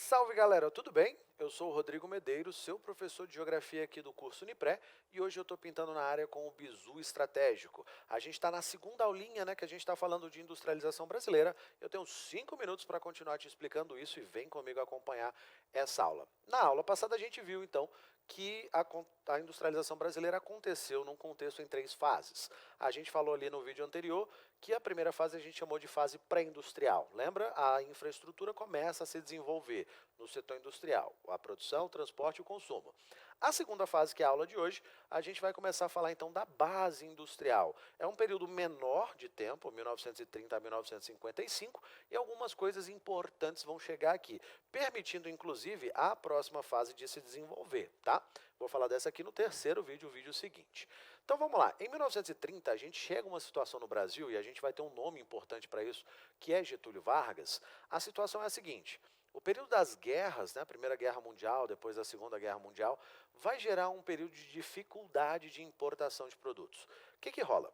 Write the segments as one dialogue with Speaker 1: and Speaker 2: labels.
Speaker 1: Salve galera, tudo bem? Eu sou o Rodrigo Medeiros, seu professor de Geografia aqui do curso Unipré, e hoje eu estou pintando na área com o bizu estratégico. A gente está na segunda aulinha, né, que a gente está falando de industrialização brasileira. Eu tenho 5 minutos para continuar te explicando isso e vem comigo acompanhar essa aula. Na aula passada a gente viu, então, que a industrialização brasileira aconteceu num contexto em 3 fases. A gente falou ali no vídeo anterior que a primeira fase a gente chamou de fase pré-industrial. Lembra? A infraestrutura começa a se desenvolver no setor industrial, a produção, o transporte e o consumo. A segunda fase, que é a aula de hoje, a gente vai começar a falar então da base industrial. É um período menor de tempo, 1930 a 1955, e algumas coisas importantes vão chegar aqui, permitindo inclusive a próxima fase de se desenvolver, tá? Vou falar dessa aqui no terceiro vídeo, o vídeo seguinte. Então vamos lá, em 1930 a gente chega a uma situação no Brasil, e a gente vai ter um nome importante para isso, que é Getúlio Vargas. A situação é a seguinte: o período das guerras, né, a Primeira Guerra Mundial, depois da Segunda Guerra Mundial, vai gerar um período de dificuldade de importação de produtos. O que rola?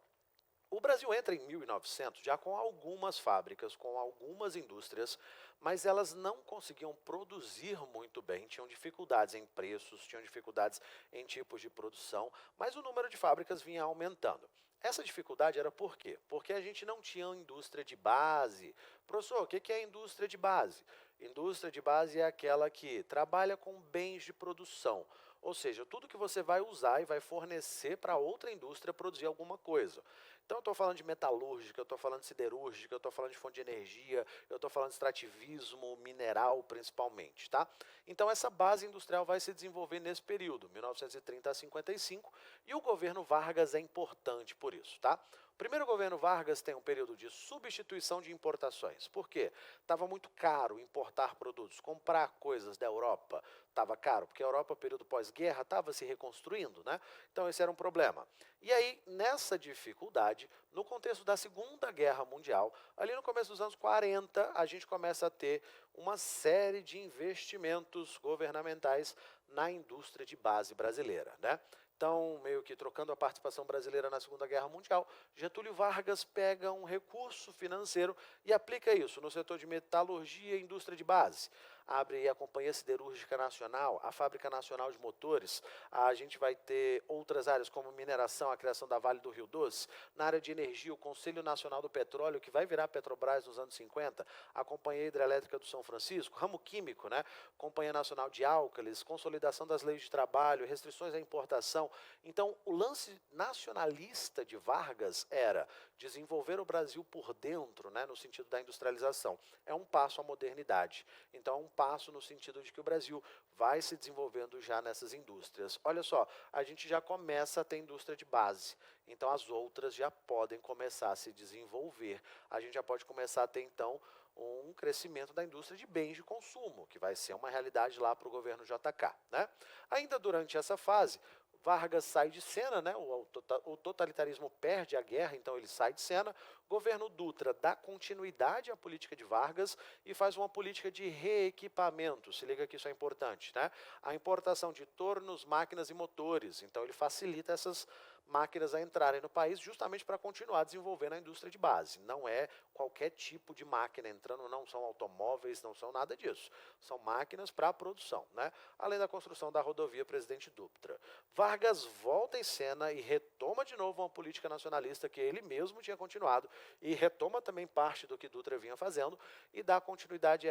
Speaker 1: O Brasil entra em 1900 já com algumas fábricas, com algumas indústrias, mas elas não conseguiam produzir muito bem, tinham dificuldades em preços, tinham dificuldades em tipos de produção, mas o número de fábricas vinha aumentando. Essa dificuldade era por quê? Porque a gente não tinha indústria de base. Professor, o que é indústria de base? Indústria de base é aquela que trabalha com bens de produção, ou seja, tudo que você vai usar e vai fornecer para outra indústria produzir alguma coisa. Então eu estou falando de metalúrgica, eu estou falando de siderúrgica, eu estou falando de fonte de energia, eu estou falando de extrativismo, mineral principalmente, tá? Então essa base industrial vai se desenvolver nesse período, 1930 a 55, e o governo Vargas é importante por isso, tá? O primeiro governo Vargas tem um período de substituição de importações. Por quê? Estava muito caro importar produtos, comprar coisas da Europa estava caro, porque a Europa, período pós-guerra, estava se reconstruindo, né? Então esse era um problema. E aí, nessa dificuldade, no contexto da Segunda Guerra Mundial, ali no começo dos anos 40, a gente começa a ter uma série de investimentos governamentais na indústria de base brasileira, né? Então, meio que trocando a participação brasileira na Segunda Guerra Mundial, Getúlio Vargas pega um recurso financeiro e aplica isso no setor de metalurgia e indústria de base. Abre a Companhia Siderúrgica Nacional, a Fábrica Nacional de Motores, a gente vai ter outras áreas como mineração, a criação da Vale do Rio Doce, na área de energia, o Conselho Nacional do Petróleo, que vai virar Petrobras nos anos 50, a Companhia Hidrelétrica do São Francisco, ramo químico, né? Companhia Nacional de Álcalis, consolidação das leis de trabalho, restrições à importação. Então, o lance nacionalista de Vargas era desenvolver o Brasil por dentro, né, no sentido da industrialização. É um passo à modernidade. Então, é um passo no sentido de que o Brasil vai se desenvolvendo já nessas indústrias. Olha só, a gente já começa a ter indústria de base, então as outras já podem começar a se desenvolver. A gente já pode começar a ter, então, um crescimento da indústria de bens de consumo, que vai ser uma realidade lá para o governo JK, né? Ainda durante essa fase, Vargas sai de cena, né? O totalitarismo perde a guerra, então ele sai de cena. Governo Dutra dá continuidade à política de Vargas e faz uma política de reequipamento. Se liga que isso é importante, né? A importação de tornos, máquinas e motores. Então ele facilita essas máquinas a entrarem no país justamente para continuar desenvolvendo a indústria de base. Não é qualquer tipo de máquina entrando, não são automóveis, não são nada disso. São máquinas para a produção, né? Além da construção da rodovia Presidente Dutra. Vargas volta em cena e retoma de novo uma política nacionalista que ele mesmo tinha continuado e retoma também parte do que Dutra vinha fazendo e dá continuidade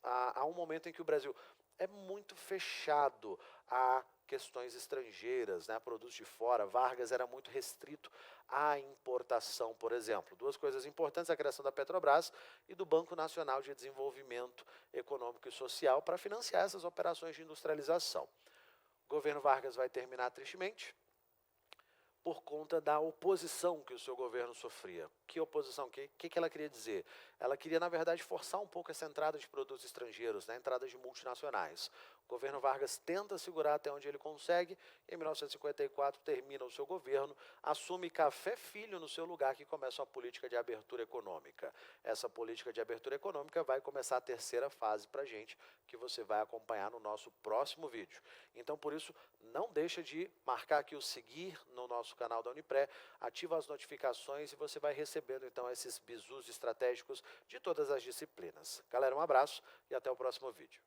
Speaker 1: a um momento em que o Brasil é muito fechado a questões estrangeiras, né, produtos de fora. Vargas era muito restrito à importação, por exemplo. Duas coisas importantes: a criação da Petrobras e do Banco Nacional de Desenvolvimento Econômico e Social para financiar essas operações de industrialização. O governo Vargas vai terminar tristemente por conta da oposição que o seu governo sofria. Que oposição? O que ela queria dizer? Ela queria, na verdade, forçar um pouco essa entrada de produtos estrangeiros, né, entrada de multinacionais. O governo Vargas tenta segurar até onde ele consegue, e em 1954 termina o seu governo, assume Café Filho no seu lugar, que começa uma política de abertura econômica. Essa política de abertura econômica vai começar a terceira fase para a gente, que você vai acompanhar no nosso próximo vídeo. Então, por isso, não deixa de marcar aqui o seguir no nosso canal da Unipré, ativa as notificações e você vai recebendo então esses bizus estratégicos de todas as disciplinas. Galera, um abraço e até o próximo vídeo.